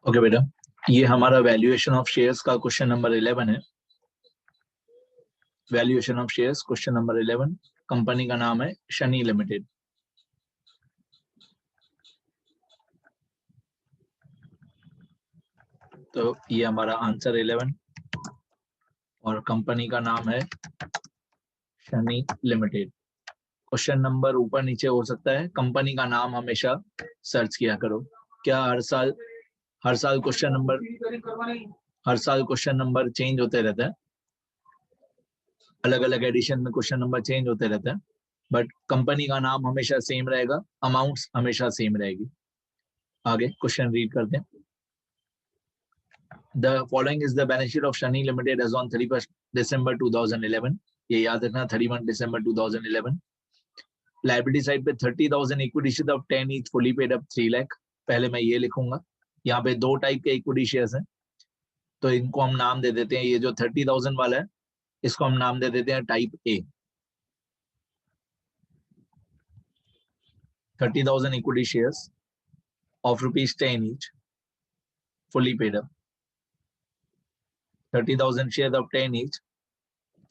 Okay बेटा, ये हमारा वैल्यूएशन ऑफ शेयर्स का क्वेश्चन नंबर 11 है। Valuation of shares question number 11। Company का नाम है शनि लिमिटेड। तो ये हमारा आंसर 11 और कंपनी का नाम है शनि लिमिटेड। क्वेश्चन नंबर ऊपर नीचे हो सकता है, कंपनी का नाम हमेशा सर्च किया करो। क्या हर साल क्वेश्चन नंबर चेंज होते रहता है, अलग अलग एडिशन में क्वेश्चन नंबर चेंज होते रहते हैं, बट कंपनी का नाम हमेशा सेम रहेगा, अमाउंट्स हमेशा सेम रहेगी। आगे क्वेश्चन रीड करते हैं। The following is the balance sheet of Shani Limited as on 31st December 2011. ये याद रखना 31 December 2011। लाइबिलिटी साइड पे 30,000 equity share of 10 each fully paid up 3 lakh. पहले मैं ये लिखूंगा, यहाँ पे दो टाइप के इक्विटी शेयर्स हैं, तो इनको हम नाम दे देते हैं। ये जो 30,000 वाला है इसको हम नाम दे देते हैं type A. 30,000 equity shares of rupees 10 each fully paid up। 30,000 shares of 10 each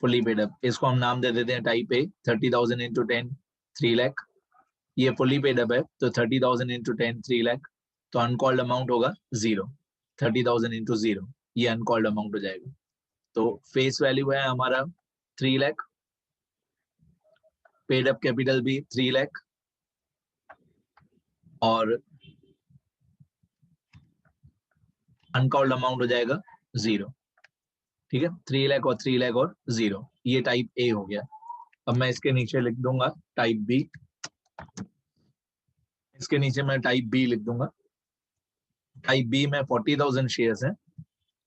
fully paid up, इसको हम नाम दे देते हैं टाइप ए। 30,000 into 10 3 लाख। ये fully paid up है तो 30,000 into 10 3 लाख, तो अनकॉल्ड अमाउंट होगा 0। 30,000 into 0 ये अनकॉल्ड अमाउंट हो जाएगा। तो फेस वैल्यू है हमारा 3 लाख, पेड अप कैपिटल भी 3 लाख और अनकॉल्ड अमाउंट हो जाएगा 0। ठीक है, 3 लाख और 3 लाख और 0, ये टाइप ए हो गया। अब मैं इसके नीचे लिख दूंगा टाइप बी। इसके नीचे मैं टाइप बी लिख दूंगा। टाइप बी में 40,000 शेयर्स हैं।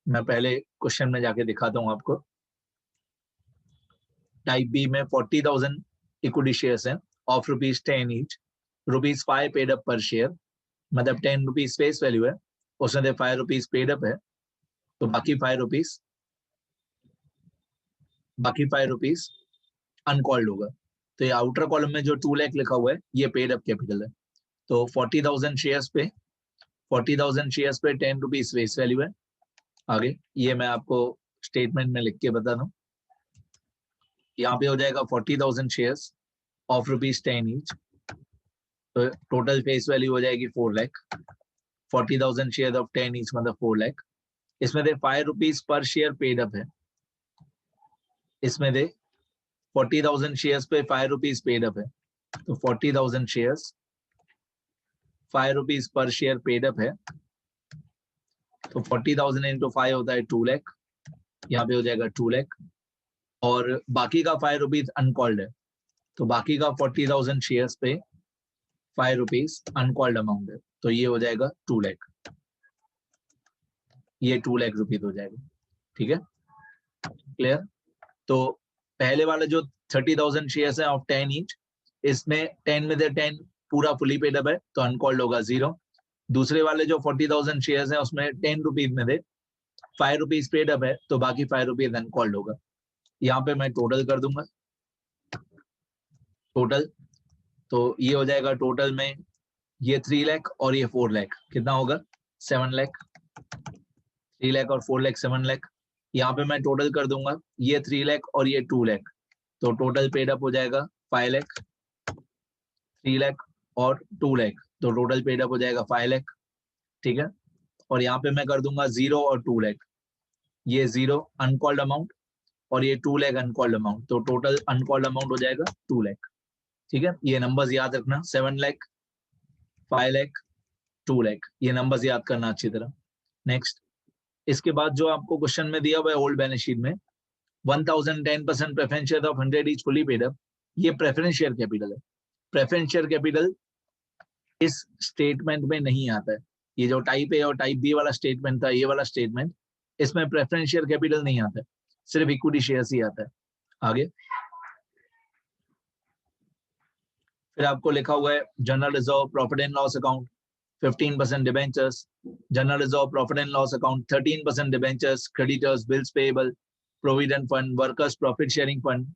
मैं पहले क्वेश्चन में जाके दिखाता हूं आपको। टाइप बी में 40,000 इक्विटी शेयर्स हैं ऑफ ₹10 ईच, ₹5 पेड अप पर शेयर, मतलब 10 रुपीज फेस वैल्यू है, उसमें से 5 रुपीज पेड अप है, तो बाकी 5 रुपीज अनकॉल्ड होगा। तो ये आउटर कॉलम में जो 2 लाख लिखा हुआ है ये पेड अप कैपिटल है। तो 40,000 शेयर्स पे 10 रुपीज फेस वैल्यू है। आगे ये मैं आपको स्टेटमेंट में लिख के बता दूं। यहाँ पे हो जाएगा 40,000 शेयर्स ऑफ ₹10 ईच, तो टोटल फेस वैल्यू हो जाएगी 4 लाख। 40,000 शेयर ऑफ 10 ईच मतलब 4 लाख। इसमें से 5 rupees per share paid up है। इसमें से 40,000 शेयर्स पे 5 रुपीज पेड अप है, तो 40,000 shares 5 rupees per share paid up है, तो 40,000 इंटू 5 होता है 2 लाख। यहाँ पे हो जाएगा 2 लाख और बाकी का 5 रुपीज अनकॉल्ड है, तो बाकी का 40,000 शेयर्स पे 5 रुपीज अनकॉल्ड अमाउंट है, तो ये हो जाएगा 2 लाख। ये 2 लाख रुपीज हो जाएगा। ठीक है, क्लियर। तो पहले वाला जो 30,000 शेयर्स है ऑफ 10 ईच, इसमें 10 में से 10 पूरा फुली पेड अप है, तो अनकॉल्ड होगा 0। दूसरे वाले जो 40,000 शेयर्स है उसमें 10 रुपीज में से 5 रुपीज पेड अप है, तो बाकी 5 रुपीज अनकॉल्ड होगा। यहाँ पे मैं टोटल कर दूंगा टोटल, तो ये हो जाएगा टोटल में ये 3 लाख और ये 4 लाख, कितना होगा 7 लाख। 3 लाख और 4 लाख 7 लाख। यहाँ पे मैं टोटल कर दूंगा, ये 3 लाख और ये 2 लाख, तो टोटल पेड अप हो जाएगा 5 लाख। 3 लाख और 2 लाख, तो टोटल पेड अप हो जाएगा 5 लाख। ठीक है, और यहाँ पे मैं कर दूंगा 0 और 2 लाख, ये 0 अनकॉल्ड अमाउंट और ये 2 लाख अनकॉल्ड अमाउंट, तो टोटल अनकॉल्ड अमाउंट हो जाएगा 2 लाख। ठीक है, ये नंबर्स याद रखना, 7 लाख 5 लाख 2 लाख, ये नंबर्स याद करना अच्छी तरह। नेक्स्ट, इसके बाद जो आपको क्वेश्चन में दिया हुआ है ओल्ड बैलेंस शीट में 1010% preference share of 100 etch fully paid up, ये प्रेफरेंस शेयर कैपिटल है। प्रेफरेंस शेयर कैपिटल इस स्टेटमेंट में नहीं आता है। ये जो टाइप ए और टाइप बी वाला स्टेटमेंट था, ये वाला स्टेटमेंट, इसमें प्रेफरेंस शेयर कैपिटल नहीं आता है, सिर्फ इक्विटी शेयर्स ही आता है। आगे फिर आपको लिखा हुआ है general reserve, profit and loss account 15% debentures, general reserve, profit and loss account 13% debentures, creditors, bills payable, provident fund, workers profit sharing fund,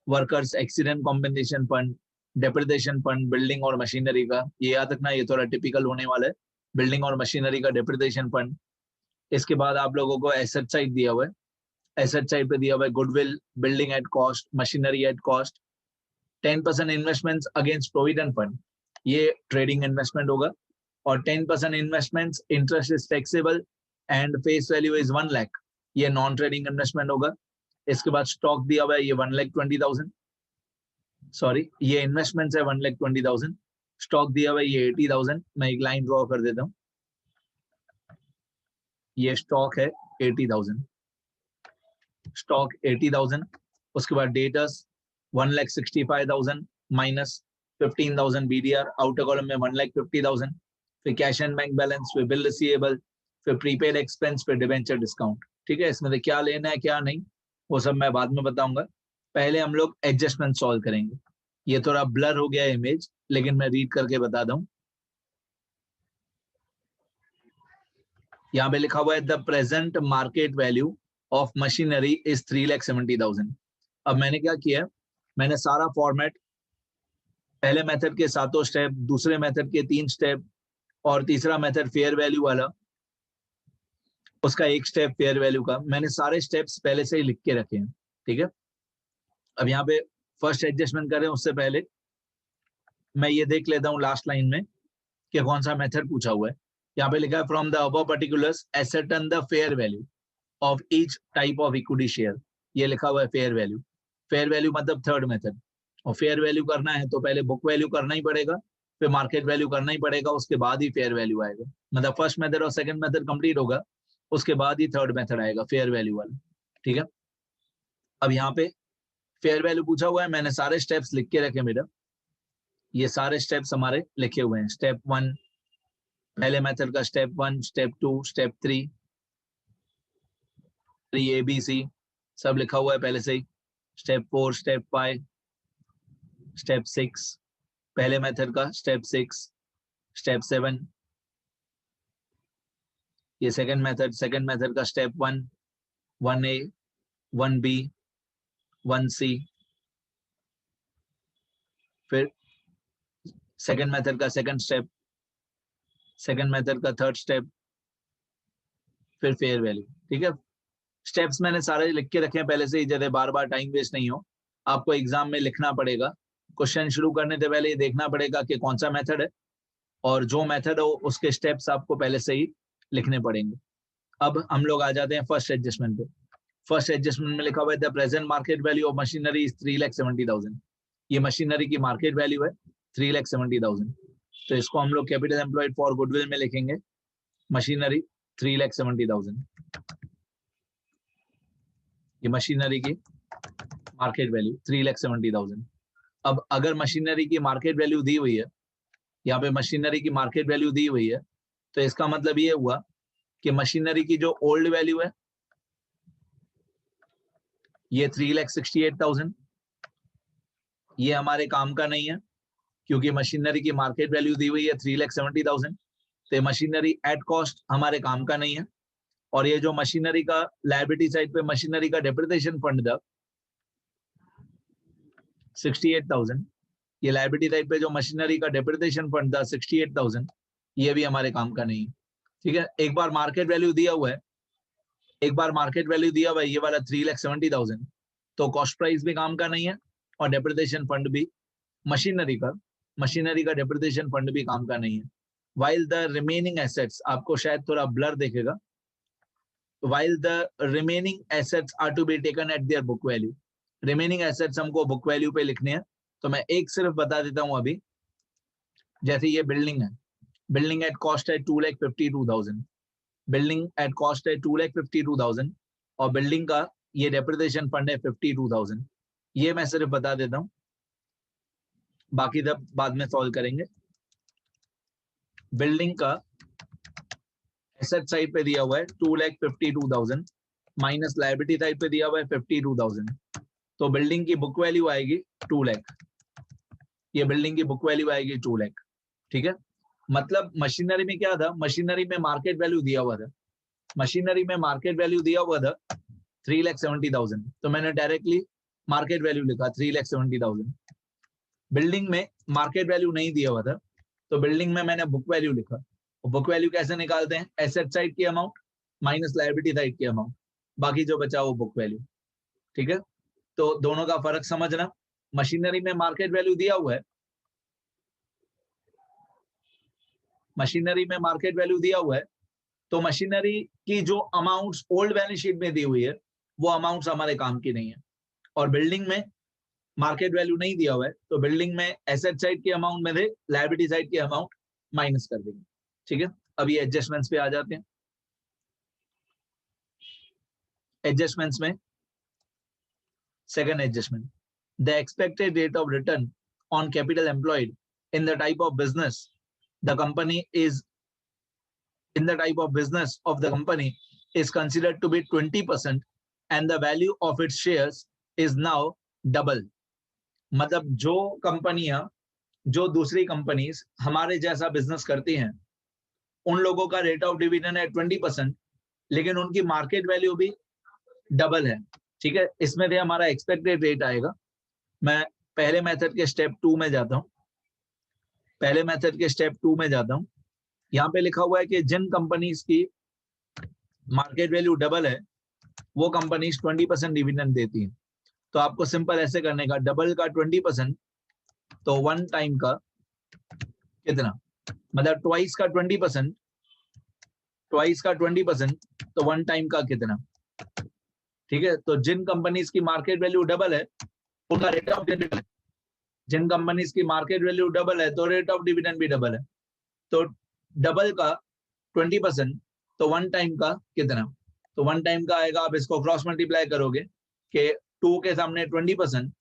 workers accident compensation fund, depreciation fund building और machinery का। ये याद रखना, ये थोड़ा typical होने वाला है, बिल्डिंग और मशीनरी का डिप्रिसिएशन फंड। इसके बाद आप लोगों को एसेट साइड दिया हुआ है, एसेट साइड पे दिया हुआ है goodwill, building at cost, machinery at cost, 10% investments against provident fund, ये ट्रेडिंग इन्वेस्टमेंट होगा, और 10% investments interest is taxable and face value is 1 lakh, ये नॉन ट्रेडिंग इन्वेस्टमेंट होगा। इसके बाद स्टॉक दिया हुआ है, ये 1,20,000, सॉरी ये इन्वेस्टमेंट है 1,20,000, स्टॉक दिया हुआ है ये 80,000, मैं एक लाइन ड्रॉ कर देता हूँ, ये स्टॉक है 80,000, स्टॉक 80,000। उसके बाद debtors 1,65,000 minus 15,000 BDR, outer column में 1,50,000, फिर कैश एंड बैंक बैलेंस, फिर बिल रिसीवेबल, फिर प्रीपेड एक्सपेंस, फिर डिबेंचर डिस्काउंट। ठीक है, इसमें से क्या लेना है क्या नहीं वो सब मैं बाद में बताऊंगा, पहले हम लोग एडजस्टमेंट सॉल्व करेंगे। ये थोड़ा ब्लर हो गया इमेज, लेकिन मैं रीड करके बता दूं। यहाँ पे लिखा हुआ है the present market value of machinery is 3,70,000। अब मैंने क्या किया, मैंने सारा फॉर्मेट, पहले मेथड के 7 स्टेप, दूसरे मेथड के 3 स्टेप, और तीसरा मेथड फेयर वैल्यू वाला, उसका 1 स्टेप फेयर वैल्यू का, मैंने सारे स्टेप्स पहले से ही लिख के रखे हैं। ठीक है, अब यहाँ पे फर्स्ट एडजस्टमेंट करें उससे पहले मैं ये देख लेता हूँ लास्ट लाइन में कि कौन सा मेथड पूछा हुआ है। यहाँ पे लिखा है from the above particulars ascertain the fair value of each type of equity share, ये लिखा हुआ है फेयर वैल्यू। फेयर वैल्यू मतलब थर्ड मेथड, और फेयर वैल्यू करना है तो पहले बुक वैल्यू करना ही पड़ेगा, फिर मार्केट वैल्यू करना ही पड़ेगा, उसके बाद ही फेयर वैल्यू आएगा। मतलब फर्स्ट मेथड और सेकंड मेथड कंप्लीट होगा, उसके बाद ही थर्ड मेथड आएगा फेयर वैल्यू वाला। ठीक है, अब यहाँ पे फेयर वैल्यू पूछा हुआ है, मैंने सारे स्टेप्स लिख के रखे मेरा, ये सारे स्टेप्स हमारे लिखे हुए हैं। स्टेप 1 पहले मेथड का, स्टेप 1, स्टेप 2, स्टेप 3 ABC सब लिखा हुआ है पहले से ही। स्टेप 4, स्टेप 5, स्टेप 6 पहले मेथड का, स्टेप 6, स्टेप 7 ये सेकंड मेथड का, स्टेप 1, 1A, 1B, 1C, फिर सेकंड मेथड का सेकंड स्टेप, सेकंड मेथड का थर्ड स्टेप, फिर फेयर वैल्यू। ठीक है, स्टेप्स मैंने सारे लिख के रखे हैं पहले से ही, जैसे बार बार टाइम वेस्ट नहीं हो। आपको एग्जाम में लिखना पड़ेगा, क्वेश्चन शुरू करने से पहले ये देखना पड़ेगा कि कौन सा मेथड है, और जो मेथड हो उसके स्टेप्स आपको पहले से ही लिखने पड़ेंगे। अब हम लोग आ जाते हैं फर्स्ट एडजस्टमेंट पे। फर्स्ट एडजस्टमेंट में लिखा हुआ है the present market value of machinery is 3,70,000, ये मशीनरी की मार्केट वैल्यू है 3,70,000, तो इसको हम लोग कैपिटल एम्प्लॉयड फॉर गुडविल में लिखेंगे, मशीनरी 3,70,000, ये मशीनरी की मार्केट वैल्यू 3,70,000। अब अगर मशीनरी की मार्केट वैल्यू दी हुई है, यहाँ पे मशीनरी की मार्केट वैल्यू दी हुई है, तो इसका मतलब ये हुआ कि मशीनरी की जो ओल्ड वैल्यू है ये 3,68,000, ये हमारे काम का नहीं है, क्योंकि मशीनरी की मार्केट वैल्यू दी हुई है 3,70,000, तो मशीनरी एट कॉस्ट हमारे काम का नहीं है। और ये जो मशीनरी का लायबिलिटी साइड पे मशीनरी का डेप्रिसिएशन फंड था 68,000, ये लायबिलिटी साइड पे जो मशीनरी का डेप्रिसिएशन फंड था 68,000, ये भी हमारे काम का नहीं है। ठीक है, एक बार मार्केट वैल्यू दिया हुआ है, एक बार मार्केट वैल्यू दिया हुआ है ये वाला 3,70,000, तो कॉस्ट प्राइस भी काम का नहीं है, और डेप्रिसिएशन फंड भी मशीनरी का डेप्रिसिएशन फंड भी काम का नहीं है। वाइल द रिमेनिंग एसेट्स, आपको शायद थोड़ा ब्लर देखेगा, while the remaining assets are to be taken at their book value, remaining assets हमको बुक वैल्यू पे लिखने हैं, तो मैं एक सिर्फ बता देता हूं अभी। जैसे ये बिल्डिंग है, बिल्डिंग एट कॉस्ट है 2,52,000, बिल्डिंग एट कॉस्ट है 2,52,000, और बिल्डिंग का ये डेप्रिसिएशन फंड है 52,000, ये मैं सिर्फ बता देता हूं, बाकी सब बाद में सॉल्व करेंगे। बिल्डिंग का एसेट साइड पे दिया हुआ है 2,52,000 माइनस लायबिलिटी साइड पे दिया हुआ है 52,000, तो बिल्डिंग की बुक वैल्यू आएगी 2 लाख, ये बिल्डिंग की बुक वैल्यू आएगी 2 लाख। ठीक है, मतलब मशीनरी में क्या था, मशीनरी में मार्केट वैल्यू दिया हुआ था, मशीनरी में मार्केट वैल्यू दिया हुआ था 3,70,000, तो मैंने डायरेक्टली मार्केट वैल्यू लिखा 3,70,000। बिल्डिंग में मार्केट वैल्यू नहीं दिया हुआ था, तो बिल्डिंग में मैंने बुक वैल्यू लिखा, बुक वैल्यू कैसे निकालते हैं? एसेट साइड की अमाउंट माइनस लायबिलिटी साइड की अमाउंट, बाकी जो बचा वो बुक वैल्यू। ठीक है, तो दोनों का फर्क समझना। मशीनरी में मार्केट वैल्यू दिया हुआ है, मशीनरी में मार्केट वैल्यू दिया हुआ है, तो मशीनरी की जो अमाउंट्स ओल्ड बैलेंस शीट में दी हुई है वो अमाउंट्स हमारे काम की नहीं है। और बिल्डिंग में मार्केट वैल्यू नहीं दिया हुआ है, तो बिल्डिंग में एसेट साइड की अमाउंट में से लायबिलिटी साइड की अमाउंट माइनस कर देंगे। ठीक है, अब ये एडजस्टमेंट्स पे आ जाते हैं। एडजस्टमेंट्स में second adjustment, the expected rate of return on capital employed in the type of business the company is in the type of business of the company is considered to be 20% and the value of its shares is now double। मतलब जो कंपनियां, जो दूसरी companies हमारे जैसा business करती हैं, उन लोगों का रेट ऑफ डिविडेंड है 20%, लेकिन उनकी मार्केट वैल्यू भी डबल है। ठीक है, इसमें भी हमारा एक्सपेक्टेड रेट आएगा। मैं पहले मेथड के स्टेप 2 में जाता हूं, पहले मेथड के स्टेप 2 में जाता हूं। यहाँ पे लिखा हुआ है कि जिन कंपनीज की मार्केट वैल्यू डबल है वो कंपनीज 20% डिविडेंड देती हैं। तो आपको सिंपल ऐसे करने का, डबल का 20% तो वन टाइम का कितना, मतलब ट्वाइस का 20%, ट्वाइस का 20% तो वन टाइम का कितना। ठीक है, तो जिन कंपनीज की मार्केट वैल्यू डबल है उनका रेट ऑफ डिविडेंड, जिन कंपनीज की मार्केट वैल्यू डबल है तो रेट ऑफ डिविडेंड भी डबल है। तो डबल का 20% तो वन टाइम का कितना, तो वन टाइम का आएगा, आप इसको क्रॉस मल्टीप्लाई करोगे कि 2 के सामने 20%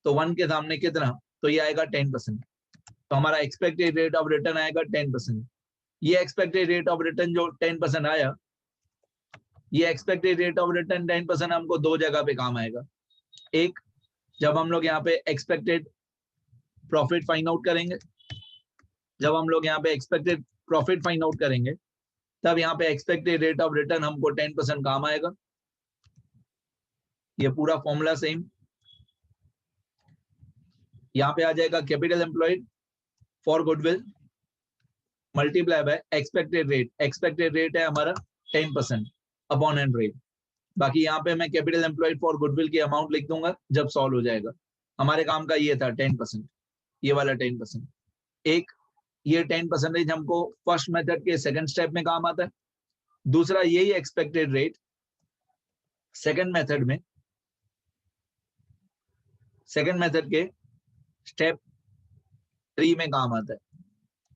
तो 1 के सामने कितना, तो ये आएगा 10%। तो हमारा एक्सपेक्टेड रेट ऑफ रिटर्न आएगा 10%। ये एक्सपेक्टेड रेट ऑफ रिटर्न जो 10% आया, ये एक्सपेक्टेड रेट ऑफ रिटर्न 10% हमको दो जगह पे काम आएगा। एक, जब हम लोग यहाँ पे एक्सपेक्टेड प्रॉफिट फाइंड आउट करेंगे, जब हम लोग यहाँ पे एक्सपेक्टेड प्रॉफिट फाइंड आउट करेंगे तब यहाँ पे एक्सपेक्टेड रेट ऑफ रिटर्न हमको 10% काम आएगा। ये पूरा फॉर्मूला सेम यहाँ पे आ जाएगा, capital employed for goodwill multiply by expected rate. Expected rate है हमारा 10% अपॉन एंड रेट। बाकी यहाँ पे मैं कैपिटल एम्प्लॉयड फॉर गुडविल की अमाउंट लिख दूंगा जब सॉल्व हो जाएगा। हमारे काम का ये था 10%, ये वाला 10%। एक, ये 10% हमको फर्स्ट मेथड के सेकंड स्टेप में काम आता है। दूसरा, यही एक्सपेक्टेड रेट सेकंड मेथड में, सेकंड मेथड के स्टेप 3 में काम आता है।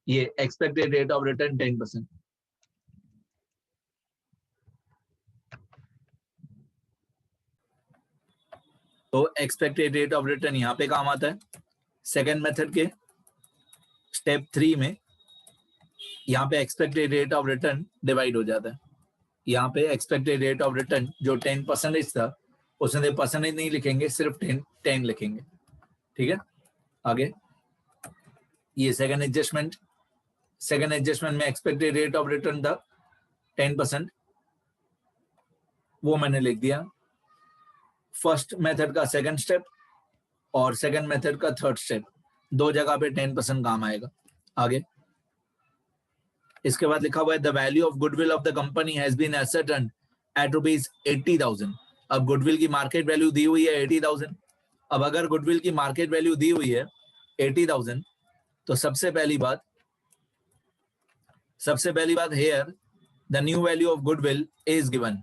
ये एक्सपेक्टेड रेट ऑफ रिटर्न 10%। तो एक्सपेक्टेड रेट ऑफ रिटर्न यहाँ पे काम आता है। सेकंड मेथड के स्टेप 3 में यहाँ पे expected rate of return divide हो जाता है। यहाँ पे एक्सपेक्टेड रेट ऑफ रिटर्न जो 10% था उसमें परसेंटेज नहीं लिखेंगे, सिर्फ 10 लिखेंगे। ठीक है, आगे ये सेकंड एडजस्टमेंट, सेकंड एडजस्टमेंट में एक्सपेक्टेड रेट ऑफ रिटर्न था 10%, वो मैंने लिख दिया। फर्स्ट मेथड का सेकंड स्टेप और सेकंड मेथड का थर्ड स्टेप, दो जगह पे 10% काम आएगा। आगे इसके बाद लिखा हुआ है the value of goodwill of the company has been ascertained at ₹80,000। अब गुडविल की मार्केट वैल्यू दी हुई है 80,000। अब अगर गुडविल की मार्केट वैल्यू दी हुई है 80,000 तो सबसे पहली बात here the new value of goodwill is given,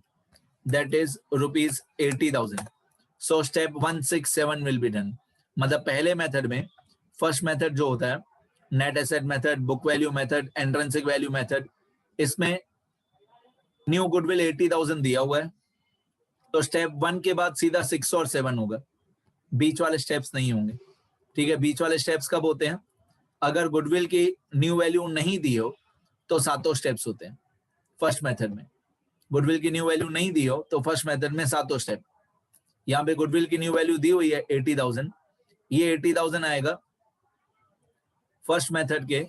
that is ₹80,000। So step 167 will be done. मतलब पहले मेथड में, फर्स्ट मेथड जो होता है net asset method, book value method, intrinsic value method, इसमें न्यू गुडविल 80,000 दिया हुआ है, तो स्टेप 1 के बाद सीधा 6 और 7 होगा, बीच वाले स्टेप्स नहीं होंगे। ठीक है, बीच वाले स्टेप्स कब होते हैं? अगर गुडविल की न्यू वैल्यू नहीं दी हो तो सातों स्टेप्स होते हैं। फर्स्ट मेथड में गुडविल की न्यू वैल्यू नहीं दी हो तो फर्स्ट मेथड में सातों स्टेप। यहाँ पे गुडविल की न्यू वैल्यू दी हुई है 80,000, ये 80,000 आएगा फर्स्ट मेथड के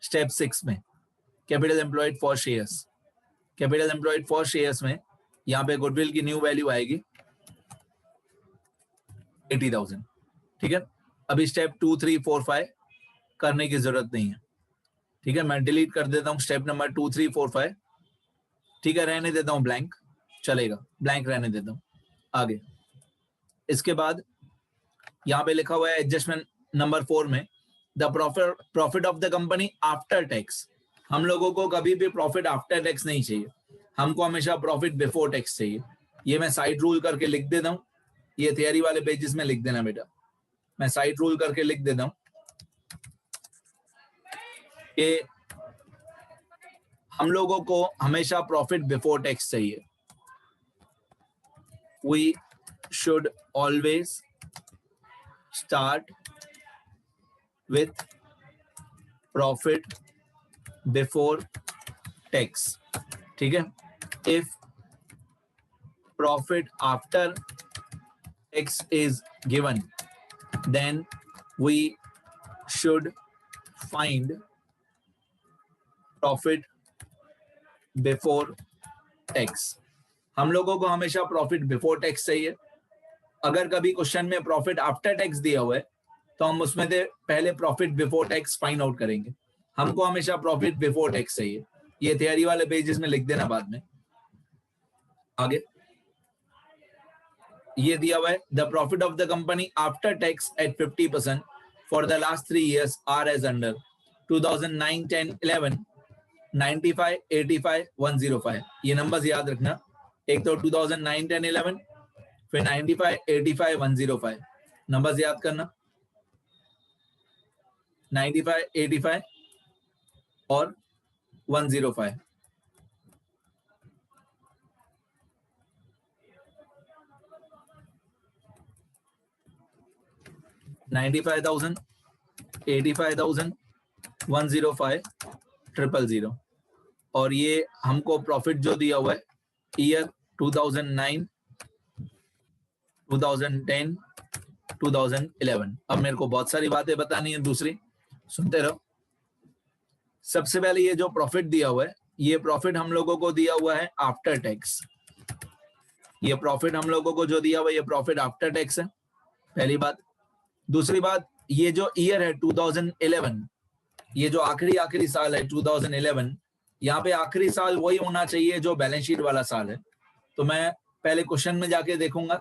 स्टेप 6 में, capital employed for shares. Capital employed for shares में यहाँ पे गुडविल की न्यू वैल्यू आएगी 80,000। ठीक है, अभी स्टेप 2, 3, 4, 5 करने की जरूरत नहीं है। ठीक है, मैं डिलीट कर देता हूँ स्टेप नंबर 2 3 4 5। ठीक है, रहने देता हूँ ब्लैंक, चलेगा, ब्लैंक रहने देता हूँ। आगे इसके बाद यहाँ पे लिखा हुआ है एडजस्टमेंट नंबर 4 में the profit of the company after tax. हम लोगों को कभी भी प्रॉफिट आफ्टर टैक्स नहीं चाहिए, हमको हमेशा प्रॉफिट बिफोर टैक्स चाहिए। ये मैं साइड रूल करके लिख देता हूँ, ये थियरी वाले पेजेस में लिख देना बेटा, मैं साइड रूल करके लिख देता हूँ कि हम लोगों को हमेशा प्रॉफिट बिफोर टैक्स चाहिए। We should always start with profit before tax। ठीक है, if profit after tax is given then we should find profit before tax। हम लोगों को हमेशा प्रॉफिट बिफोर टैक्स चाहिए। अगर कभी क्वेश्चन में प्रॉफिट आफ्टर टैक्स दिया हुआ है तो हम उसमें से पहले profit before tax find out करेंगे। हमको हमेशा प्रॉफिट बिफोर टैक्स चाहिए, ये थियरी वाले पेजेस में लिख देना बाद में। आगे ये दिया हुआ है the profit of the company after tax at 50% for the last 3 years are as under 2009 10 11 95 85 105। ये नंबर्स याद रखना, एक तो 2009 10 11 फिर 95 85 105 नंबर्स याद करना, 95 85 और 105। $95,000 $85,000 $105 000। और ये हमको प्रॉफिट जो दिया हुआ है ईयर 2009 2010 2011। अब मेरे को बहुत सारी बातें बतानी है, दूसरी सुनते रहो। सबसे पहले ये जो प्रॉफिट दिया हुआ है, ये प्रॉफिट हम लोगों को दिया हुआ है आफ्टर टैक्स। ये प्रॉफिट हम लोगों को जो दिया हुआ है ये प्रॉफिट आफ्टर टैक्स है, पहली बात। दूसरी बात, ये जो ईयर है 2011, ये जो आखिरी साल है 2011, यहाँ पे आखिरी साल वही होना चाहिए जो बैलेंस शीट वाला साल है। तो मैं पहले क्वेश्चन में जाके देखूंगा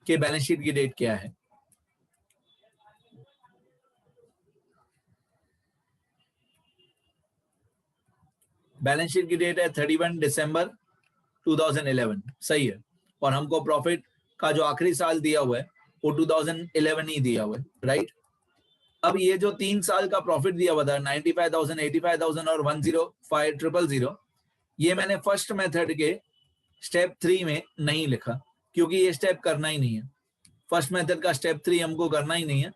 कि बैलेंस शीट की डेट क्या है। बैलेंस शीट की डेट है 31 दिसंबर 2011, सही है। और हमको प्रॉफिट का जो आखिरी साल दिया हुआ है वो 2011 ही दिया हुआ है, राइट। अब ये जो 3 साल का प्रॉफिट दिया हुआ था 95,000 85,000 और 105 000, ये मैंने फर्स्ट मेथड के स्टेप 3 में नहीं लिखा क्योंकि ये स्टेप करना ही नहीं है। फर्स्ट मेथड का स्टेप 3 हमको करना ही नहीं है,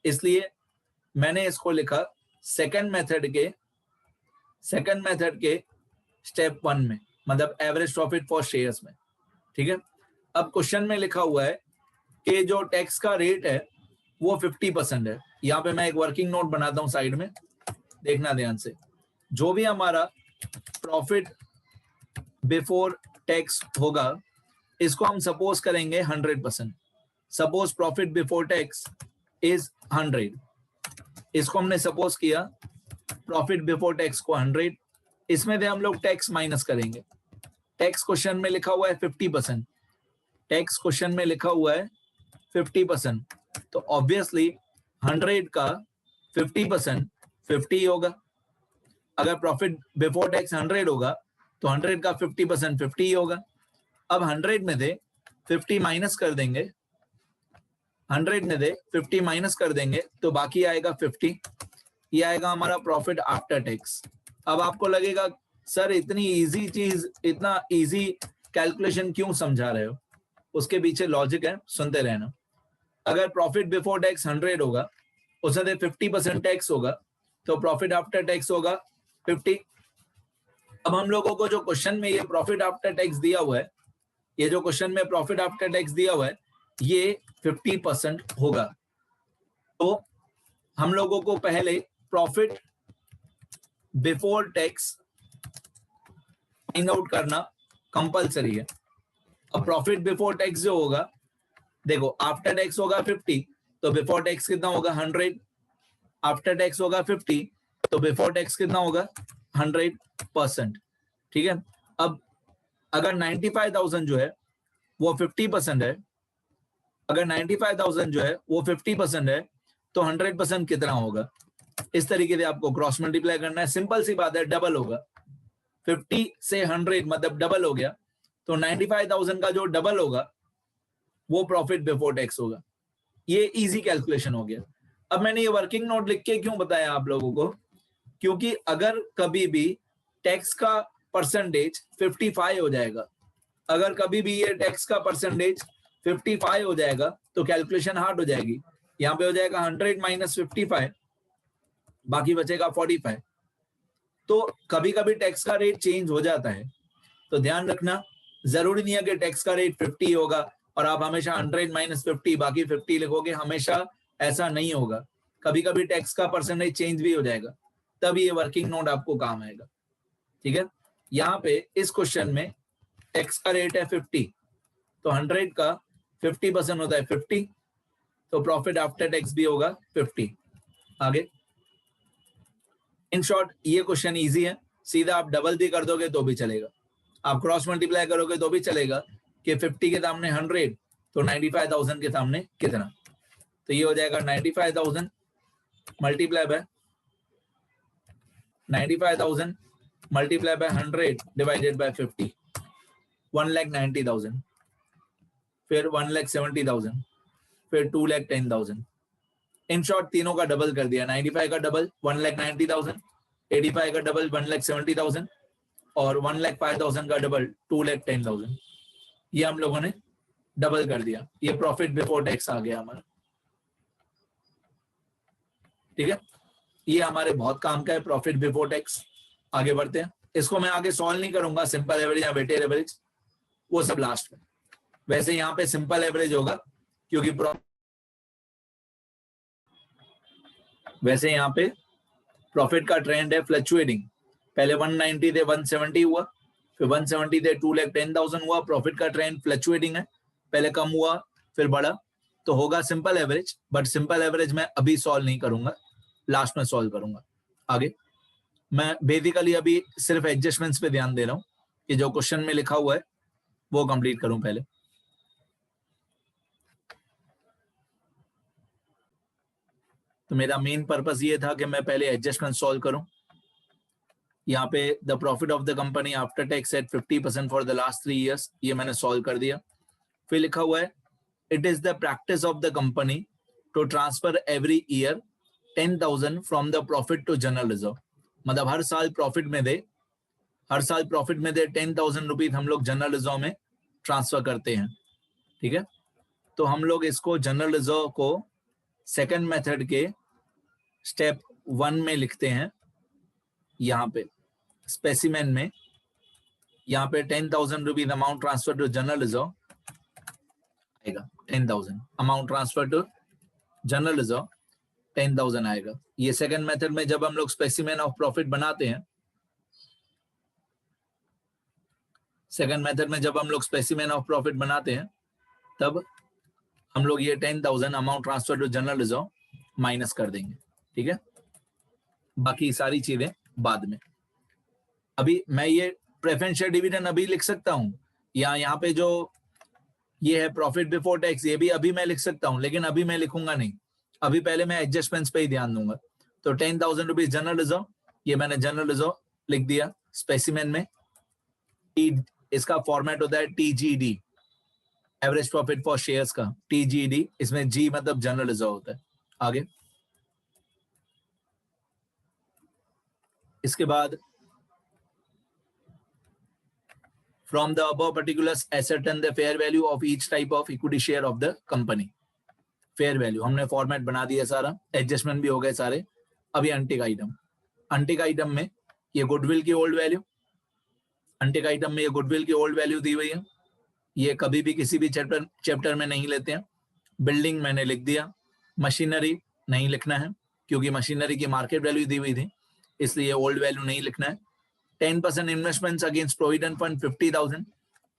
इसलिए मैंने इसको लिखा सेकंड मेथड के स्टेप 1 में, मतलब एवरेज प्रॉफिट फॉर शेयर्स में। ठीक है, अब क्वेश्चन में लिखा हुआ है कि जो टैक्स का रेट है वो 50% है। यहाँ पे मैं एक वर्किंग नोट बनाता हूँ साइड में, देखना ध्यान से। जो भी हमारा प्रॉफिट बिफोर टैक्स होगा इसको हम सपोज करेंगे 100%। Suppose profit before tax is 100, इसको हमने सपोज किया प्रॉफिट बिफोर टैक्स को 100, इसमें से हम लोग टैक्स माइनस करेंगे। टैक्स क्वेश्चन में लिखा हुआ है 50%, टैक्स क्वेश्चन में लिखा हुआ है 50%, तो ऑब्वियसली 100 का 50% 50 होगा। अगर प्रॉफिट बिफोर टैक्स 100 होगा तो 100 का 50% 50 ही होगा। अब 100 में से 50 माइनस कर देंगे, 100 में से 50 माइनस कर देंगे तो बाकी आएगा 50, ये आएगा हमारा प्रॉफिट आफ्टर टैक्स। अब आपको लगेगा सर इतनी इजी चीज, इतना इजी कैलकुलेशन क्यों समझा रहे हो, उसके पीछे लॉजिक है, सुनते रहना। अगर प्रॉफिट बिफोर टैक्स 100 होगा, उसमें से 50% टैक्स होगा, तो प्रॉफिट आफ्टर टैक्स होगा 50। अब हम लोगों को जो क्वेश्चन में ये प्रॉफिट आफ्टर टैक्स दिया हुआ है, ये जो क्वेश्चन में प्रॉफिट आफ्टर टैक्स दिया हुआ है ये 50% होगा। तो हम लोगों को पहले profit before tax find out करना कंपलसरी है। अब प्रॉफिट बिफोर टैक्स जो होगा, देखो आफ्टर टैक्स होगा 50 तो बिफोर टैक्स कितना होगा 100, आफ्टर टैक्स होगा 50 तो बिफोर टैक्स कितना होगा 100%। ठीक है, अब अगर 95,000 जो है वो 50% है, अगर 95,000 जो है वो 50% है तो 100% कितना होगा? इस तरीके से आपको क्रॉस मल्टीप्लाई करना है, सिंपल सी बात है, डबल होगा। 50 से 100 मतलब डबल हो गया, तो 95,000 का जो डबल होगा वो प्रॉफिट बिफोर टैक्स होगा। ये इजी कैलकुलेशन हो गया। अब मैंने ये वर्किंग नोट लिख के क्यों बताया आप लोगों को? क्योंकि अगर कभी भी टैक्स का परसेंटेज 55 हो जाएगा, अगर कभी भी ये टैक्स का परसेंटेज 55 हो जाएगा तो कैलकुलेशन हार्ड हो जाएगी। यहाँ पे हो जाएगा 100 माइनस 55, बाकी बचेगा 45। तो कभी कभी टैक्स का रेट चेंज हो जाता है, तो ध्यान रखना, जरूरी नहीं है कि टैक्स का रेट 50 होगा और आप हमेशा 100 माइनस 50 बाकी 50 लिखोगे, हमेशा ऐसा नहीं होगा। कभी कभी टैक्स का परसेंटेज चेंज भी हो जाएगा, तब ये वर्किंग नोट आपको काम आएगा। ठीक है, यहाँ पे इस क्वेश्चन में टैक्स का रेट है 50, तो 100 का 50% होता है 50, तो प्रॉफिट आफ्टर टैक्स भी होगा 50। आगे, इन शॉर्ट ये क्वेश्चन इजी है, सीधा आप डबल भी कर दोगे तो भी चलेगा, आप क्रॉस मल्टीप्लाई करोगे तो भी चलेगा कि 50 के सामने 100 तो 95,000 के सामने कितना, तो ये हो जाएगा 95,000 multiply by 95,000 multiply by 100 divided by 50, 1,90,000, फिर 1,70,000, फिर 2,10,000। इन शॉर्ट तीनों का डबल कर दिया, 95 का डबल 1,90,000, 85 का डबल 1,70,000 और 1,05,000 का डबल 2,10,000। ये हम लोगों ने डबल कर दिया, ये प्रॉफिट बिफोर टैक्स आ गया हमारा। ठीक है, ये हमारे बहुत काम का है प्रॉफिट बिफोर टैक्स। आगे बढ़ते हैं, इसको मैं आगे सॉल्व नहीं करूंगा, सिंपल एवरेज या वेटेड एवरेज वो सब लास्ट में। वैसे यहाँ पे सिंपल एवरेज होगा क्योंकि वैसे यहाँ पे प्रॉफिट का ट्रेंड है फ्लक्चुएटिंग, पहले 190 थे 170 हुआ, फिर 170 थे 2,10,000 हुआ, प्रॉफिट का ट्रेंड फ्लक्चुएटिंग है, पहले कम हुआ फिर बढ़ा, तो होगा simple average. But simple average मैं अभी सॉल्व नहीं करूंगा, लास्ट में सॉल्व करूंगा। आगे मैं बेसिकली अभी सिर्फ एडजस्टमेंट्स पे ध्यान दे रहा हूँ कि जो क्वेश्चन में लिखा हुआ है वो कंप्लीट करूं पहले। तो मेरा मेन पर्पस ये था कि मैं पहले एडजस्टमेंट सॉल्व करूं। यहाँ पे the profit of the company after tax at 50% for the last 3 years, ये मैंने सॉल्व कर दिया। फिर लिखा हुआ है it is the practice of the company to transfer every year 10,000 from the profit to general reserve, मतलब हर साल प्रॉफिट में दे 10,000 रुपीज हम लोग जनरल रिजर्व में ट्रांसफर करते हैं। ठीक है, तो हम लोग इसको जनरल रिजर्व को सेकंड मेथड के स्टेप 1 में लिखते हैं। यहाँ पे स्पेसिमेन में यहाँ पे 10,000 rupees amount transfer to general reserve आएगा, 10,000 amount transfer to general reserve 10,000 आएगा। ये सेकंड मेथड में जब हम लोग स्पेसिमेन ऑफ प्रॉफिट बनाते हैं, सेकंड मेथड में जब हम लोग स्पेसिमेन ऑफ प्रॉफिट बनाते हैं तब हम लोग ये 10,000 amount transfer to general reserve minus कर देंगे। ठीक है, बाकी सारी चीजें बाद में। अभी मैं ये प्रेफरेंस शेयर डिविडेंड अभी लिख सकता हूँ, या यहाँ पे जो ये है प्रॉफिट बिफोर टैक्स ये भी अभी मैं लिख सकता हूँ, लेकिन अभी मैं लिखूंगा नहीं, अभी पहले मैं एडजस्टमेंट्स पे ही ध्यान दूंगा। तो 10,000 रुपीज जनरल रिजर्व, ये मैंने जनरल रिजर्व लिख दिया। स्पेसिमेन में इसका फॉर्मेट होता है TGD, average profit for shares का TGD, इसमें G मतलब जनरल रिजर्व होता है। आगे इसके बाद from the above particulars ascertain the fair value of each type of equity share of the company। Fair value हमने फॉर्मेट बना दिया सारा, एडजस्टमेंट भी हो गए सारे। अभी अनटिक आइटम, अनटिक आइटम में ये गुडविल की ओल्ड वैल्यू, अनटिक आइटम में ये गुडविल की ओल्ड वैल्यू दी हुई है, ये कभी भी किसी भी चैप्टर में नहीं लेते हैं। बिल्डिंग मैंने लिख दिया, मशीनरी नहीं लिखना है क्योंकि मशीनरी की मार्केट वैल्यू दी हुई थी, इसलिए ओल्ड वैल्यू नहीं लिखना है। 10% इन्वेस्टमेंट्स अगेंस्ट प्रोविडेंट फंड 50,000,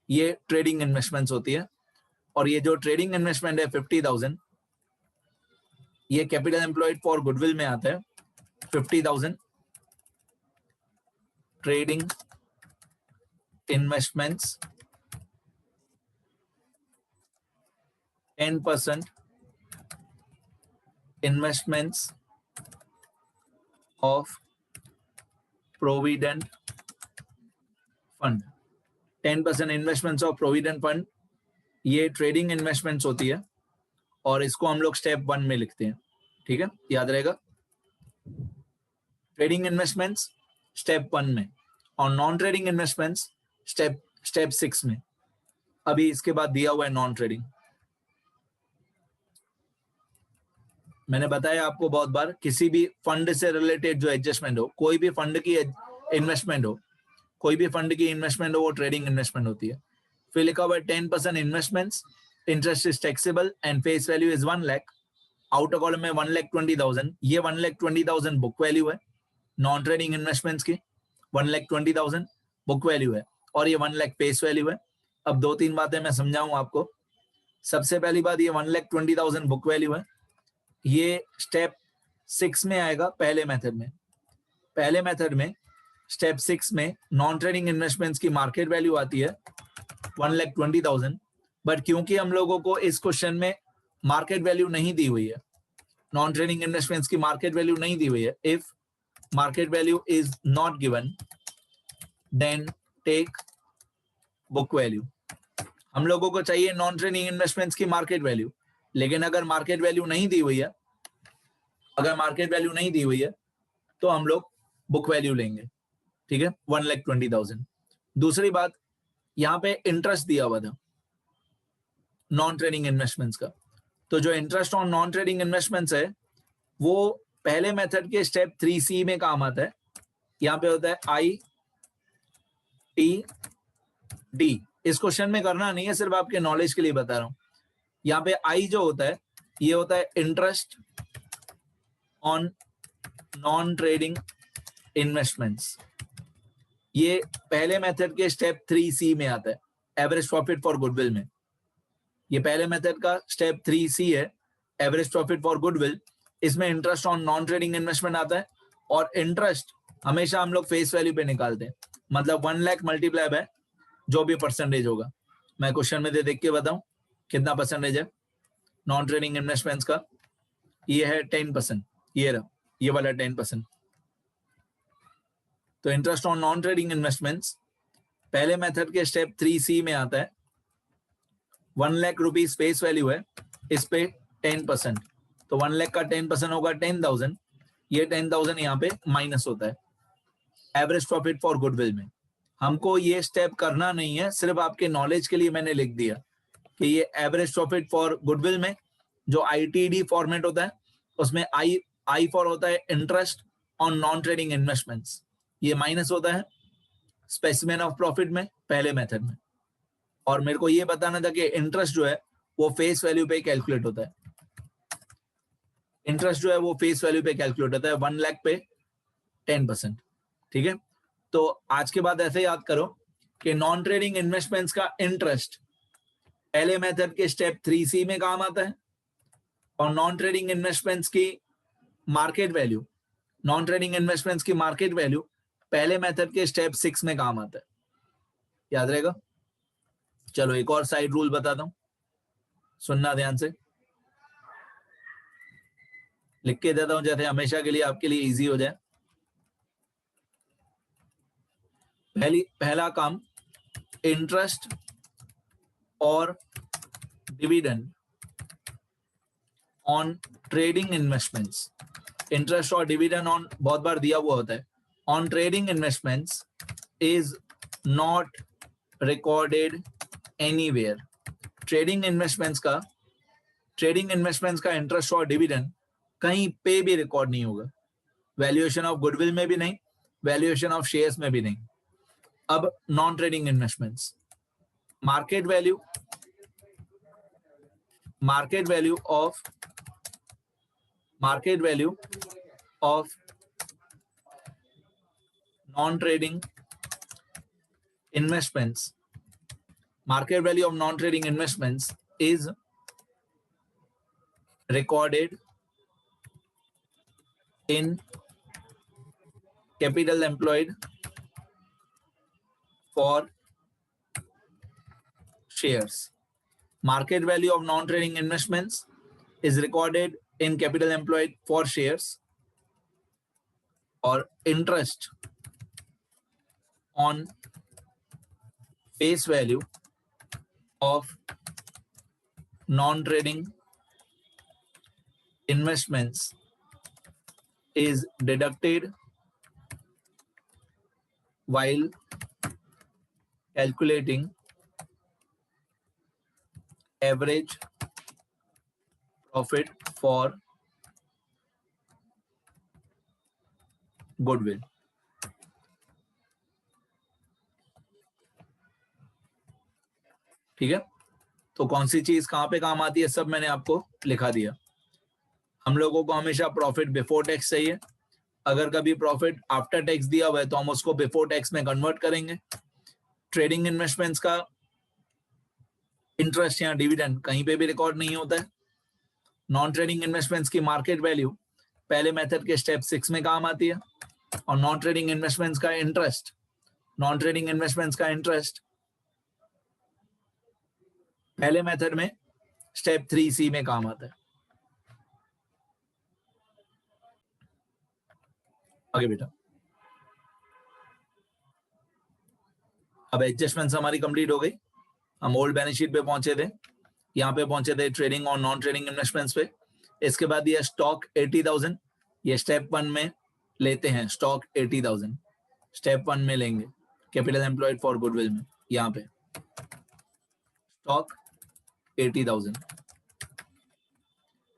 ये ट्रेडिंग इन्वेस्टमेंट्स होती है, और ये जो ट्रेडिंग इन्वेस्टमेंट है 50,000 ये कैपिटल एम्प्लॉयड फॉर गुडविल में आता है 50,000, trading investments, 10% investments of provident fund. 10% investments of provident fund, ये ट्रेडिंग इन्वेस्टमेंट्स होती है और इसको हम लोग स्टेप 1 में लिखते हैं. ठीक है, याद रहेगा. ट्रेडिंग इन्वेस्टमेंट्स स्टेप 1 में और नॉन ट्रेडिंग इन्वेस्टमेंट्स स्टेप 6 में. अभी इसके बाद दिया हुआ है नॉन ट्रेडिंग. मैंने बताया आपको बहुत बार, किसी भी फंड से रिलेटेड जो एडजस्टमेंट हो, कोई भी फंड की इन्वेस्टमेंट हो, कोई भी फंड की इन्वेस्टमेंट हो, वो ट्रेडिंग इन्वेस्टमेंट होती है. फिर लिखा हुआ है 10% investments, interest is taxable and face value is 1 lakh. Outer column में 1,20,000, ये 1,20,000 बुक वैल्यू है नॉन ट्रेडिंग इन्वेस्टमेंट्स की. 1,20,000 बुक वैल्यू है और ये 1 लाख फेस वैल्यू है. अब 2-3 बातें मैं समझाऊं आपको. सबसे पहली बात, ये 1,20,000 बुक वैल्यू है, ये स्टेप 6 में आएगा. पहले मेथड में स्टेप 6 में नॉन ट्रेडिंग इन्वेस्टमेंट्स की मार्केट वैल्यू आती है 1,20,000. बट क्योंकि हम लोगों को इस क्वेश्चन में मार्केट वैल्यू नहीं दी हुई है, नॉन ट्रेडिंग इन्वेस्टमेंट्स की मार्केट वैल्यू नहीं दी हुई है, if market value is not given then take book value. हम लोगों को चाहिए नॉन ट्रेडिंग इन्वेस्टमेंट्स की मार्केट वैल्यू, लेकिन अगर मार्केट वैल्यू नहीं दी हुई है, तो हम लोग बुक वैल्यू लेंगे. ठीक है, 1,20,000. दूसरी बात, यहाँ पे इंटरेस्ट दिया हुआ था नॉन ट्रेडिंग इन्वेस्टमेंट्स का. तो जो interest on non trading investments है, वो पहले मेथड के स्टेप 3C में काम आता है. यहाँ पे होता है ITD. इस क्वेश्चन में करना नहीं है, सिर्फ आपके नॉलेज के लिए बता रहा हूं. यहाँ पे I जो होता है, ये होता है interest on non trading investments. ये पहले मेथड के स्टेप 3C में आता है, एवरेज प्रॉफिट फॉर गुडविल में. ये पहले मेथड का स्टेप 3C है, एवरेज प्रॉफिट फॉर गुडविल. इसमें interest on non trading investment आता है और इंटरेस्ट हमेशा हम लोग फेस वैल्यू पे निकालते हैं. मतलब 1 लाख मल्टीप्लाई बाय जो भी परसेंटेज होगा. मैं क्वेश्चन में देख के बताऊं कितना परसेंटेज है नॉन ट्रेडिंग इन्वेस्टमेंट्स का. ये है 10%, ये रहा, ये वाला 10%. तो interest on non trading investments पहले मेथड के स्टेप 3C में आता है. 1 लाख रुपीज फेस वैल्यू है, इस पे 10%, तो 1 लाख का 10% होगा 10,000. ये 10,000 यहाँ पे माइनस होता है एवरेज प्रॉफिट फॉर गुडविल में. हमको ये स्टेप करना नहीं है, सिर्फ आपके नॉलेज के लिए मैंने लिख दिया कि ये एवरेज प्रॉफिट फॉर गुडविल में जो ITD फॉर्मेट होता है, उसमें I फॉर होता है interest on non trading investments, ये माइनस होता है स्पेसिमेन ऑफ प्रॉफिट में पहले मेथड में. और मेरे को ये बताना था कि इंटरेस्ट जो है वो फेस वैल्यू पे कैलकुलेट होता है. इंटरेस्ट जो है वो फेस वैल्यू पे कैलकुलेट होता है, 1 लाख पे 10%. ठीक है, तो आज के बाद ऐसे याद करो कि नॉन ट्रेडिंग इन्वेस्टमेंट्स का इंटरेस्ट पहले मेथड के स्टेप 3C में काम आता है और नॉन ट्रेडिंग इन्वेस्टमेंट्स की market value, non trading investments की मार्केट वैल्यू पहले मेथड के स्टेप 6 में काम आता है. याद रहेगा. चलो एक और साइड रूल बताता हूं, सुनना ध्यान से. लिख के देता हूं जैसे हमेशा के लिए आपके लिए इजी हो जाए. पहला काम, इंटरेस्ट और dividend on trading investments. Interest और डिविडेंड ऑन बहुत बार दिया हुआ होता है. On trading investments is not recorded anywhere. Trading investments का इंटरेस्ट और डिविडेंड कहीं पे भी रिकॉर्ड नहीं होगा. वैल्यूएशन ऑफ गुडविल में भी नहीं, वैल्यूएशन ऑफ शेयर्स में भी नहीं. अब non trading investments, market value of non trading investments, market value of non-trading investments is recorded in capital employed for shares. Market value of non-trading investments is recorded in capital employed for shares, or interest on face value of non-trading investments is deducted while calculating average profit for goodwill. ठीक है, तो कौन सी चीज कहां पे काम आती है सब मैंने आपको लिखा दिया। हम लोगों को हमेशा प्रॉफिट बिफोर टैक्स चाहिए। अगर कभी प्रॉफिट आफ्टर टैक्स दिया हुआ है तो हम उसको बिफोर टैक्स में कन्वर्ट करेंगे। ट्रेडिंग इन्वेस्टमेंट्स का इंटरेस्ट या डिविडेंड कहीं पे भी रिकॉर्ड नहीं होता है। नॉन ट्रेडिंग इन्वेस्टमेंट्स की मार्केट वैल्यू पहले मेथड के स्टेप 6 में काम आती है, और नॉन ट्रेडिंग इन्वेस्टमेंट्स का इंटरेस्ट पहले मेथड में स्टेप 3C में काम आता है। आगे बेटा, अब एडजस्टमेंट्स हमारी कंप्लीट हो गई। हम ओल्ड बैलेंस शीट पे पहुंचे थे, यहाँ पे पहुंचे थे ट्रेडिंग और नॉन ट्रेडिंग इन्वेस्टमेंट्स पे। इसके बाद ये स्टॉक 80,000, ये स्टेप 1 में लेते हैं। स्टॉक 80,000 स्टेप 1 में लेंगे कैपिटल एम्प्लॉयड फॉर गुडविल में। यहाँ पे स्टॉक 80,000।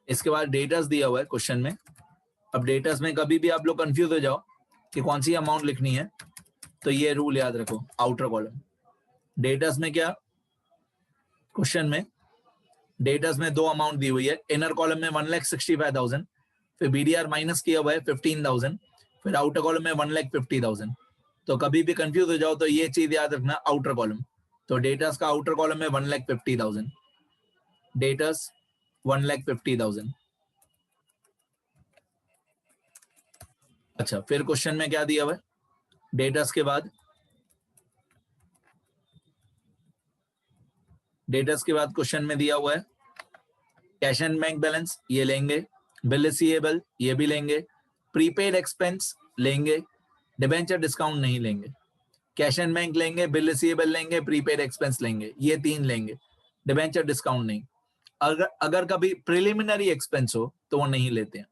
इसके बाद डेटर्स दिया हुआ है क्वेश्चन में। अब डेटर्स में कभी भी आप लोग कंफ्यूज हो जाओ कि कौन सी अमाउंट लिखनी है, तो ये रूल याद रखो, आउटर कॉलम। डेटर्स में क्या, क्वेश्चन में डेटर्स में दो अमाउंट दी हुई है। इनर कॉलम में 1,65,000, फिर बीडीआर माइनस किया हुआ है 15,000, फिर आउटर कॉलम में 1,50,000। तो कभी भी कंफ्यूज हो जाओ तो ये चीज याद रखना, आउटर कॉलम। तो डेटर्स का आउटर कॉलम में 1,50,000, डेटर्स 1,50,000। अच्छा, फिर क्वेश्चन में क्या दिया हुआ है, डेटर्स के बाद क्वेश्चन में दिया हुआ है कैश एंड बैंक बैलेंस, ये लेंगे। बिल रिसीवेबल ये भी लेंगे। प्रीपेड एक्सपेंस लेंगे, डिबेंचर डिस्काउंट नहीं लेंगे। कैश एंड बैंक लेंगे, बिल रिसीवेबल लेंगे, प्रीपेड एक्सपेंस लेंगे, ये 3 लेंगे, डिबेंचर डिस्काउंट नहीं। अगर कभी प्रिलिमिनरी एक्सपेंस हो तो वो नहीं लेते हैं।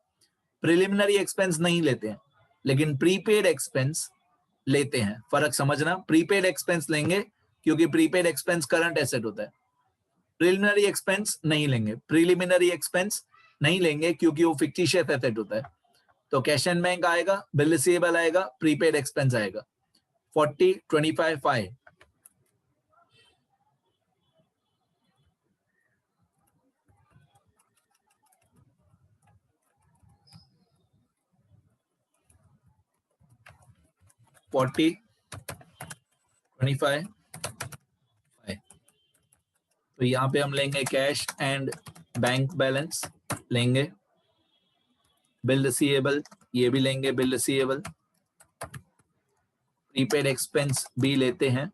प्रिलिमिनरी एक्सपेंस नहीं लेते हैं, लेकिन प्रीपेड एक्सपेंस लेते हैं। फर्क समझना, प्रीपेड एक्सपेंस लेंगे क्योंकि प्रीपेड एक्सपेंस करंट एसेट होता है। प्रिलिमिनरी एक्सपेंस नहीं लेंगे, क्योंकि वो फिक्टिशियस एसेट होता है। तो कैश एंड बैंक आएगा, बिल रिसीवेबल आएगा, प्रीपेड एक्सपेंस आएगा। 40, 25, 5। तो यहाँ पे हम लेंगे कैश एंड बैंक बैलेंस लेंगे, बिल रिसीवेबल ये भी लेंगे, बिल रिसीवेबल, प्रीपेड एक्सपेंस भी लेते हैं,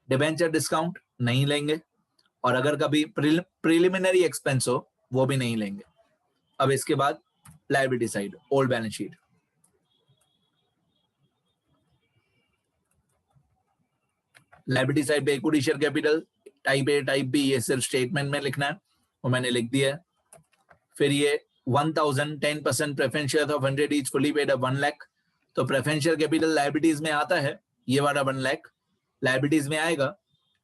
डिबेंचर डिस्काउंट नहीं लेंगे, और अगर कभी प्रिलिमिनरी एक्सपेंस हो वो भी नहीं लेंगे। अब इसके बाद liability side, old balance sheet. Liability side पे equity share capital type A type B ये सिर्फ स्टेटमेंट में लिखना है, वो मैंने लिख दिया है। फिर ये 1,000 10% preference share of 100 each fully paid up 1 lakh. तो प्रेफरेंस शेयर कैपिटल लायबिलिटीज में आता है, ये वाला 1 लाख लायबिलिटीज में आएगा,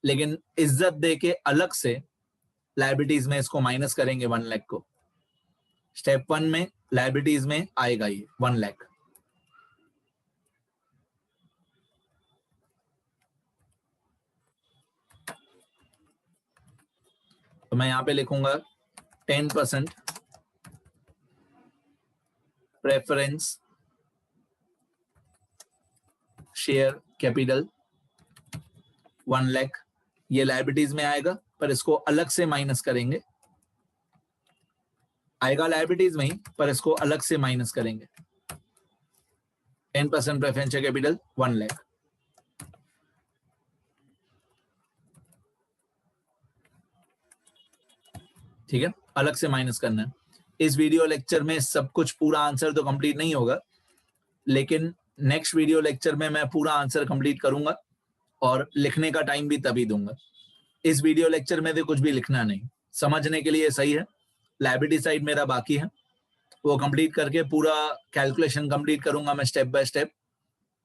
लेकिन इज्जत दे के अलग से लायबिलिटीज में इसको माइनस करेंगे 1 लाख को। स्टेप 1 में लायबिलिटीज में आएगा ये 1 लाख। तो मैं यहां पे लिखूंगा 10% प्रेफरेंस शेयर कैपिटल 1 लाख, ये लायबिलिटीज में आएगा, पर इसको अलग से माइनस करेंगे। आएगा लायबिलिटीज में ही, पर इसको अलग से माइनस करेंगे। 10% प्रेफरेंस शेयर कैपिटल 1 लाख। ठीक है, अलग से माइनस करना है। इस वीडियो लेक्चर में सब कुछ पूरा आंसर तो कंप्लीट नहीं होगा, लेकिन नेक्स्ट वीडियो लेक्चर में मैं पूरा आंसर कंप्लीट करूंगा और लिखने का टाइम भी तभी दूंगा। इस वीडियो लेक्चर में तो कुछ भी लिखना नहीं, समझने के लिए सही है। लायबिलिटी साइड मेरा बाकी है, वो कंप्लीट करके पूरा कैलकुलेशन कंप्लीट करूंगा मैं स्टेप बाय स्टेप।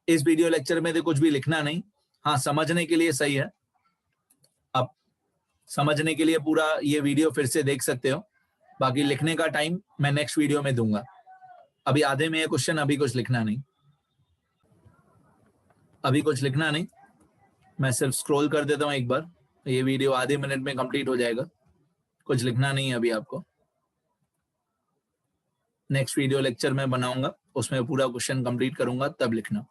इस वीडियो लेक्चर में तो कुछ भी लिखना नहीं, हाँ समझने के लिए सही है। अब समझने के लिए पूरा ये वीडियो फिर से देख सकते हो, बाकी लिखने का टाइम मैं नेक्स्ट वीडियो में दूंगा। अभी आधे में ये क्वेश्चन, अभी कुछ लिखना नहीं, अभी कुछ लिखना नहीं। मैं सिर्फ स्क्रॉल कर देता हूँ एक बार, ये वीडियो आधे मिनट में कंप्लीट हो जाएगा। कुछ लिखना नहीं है अभी आपको, नेक्स्ट वीडियो लेक्चर में बनाऊंगा, उसमें पूरा क्वेश्चन कंप्लीट करूंगा तब लिखना।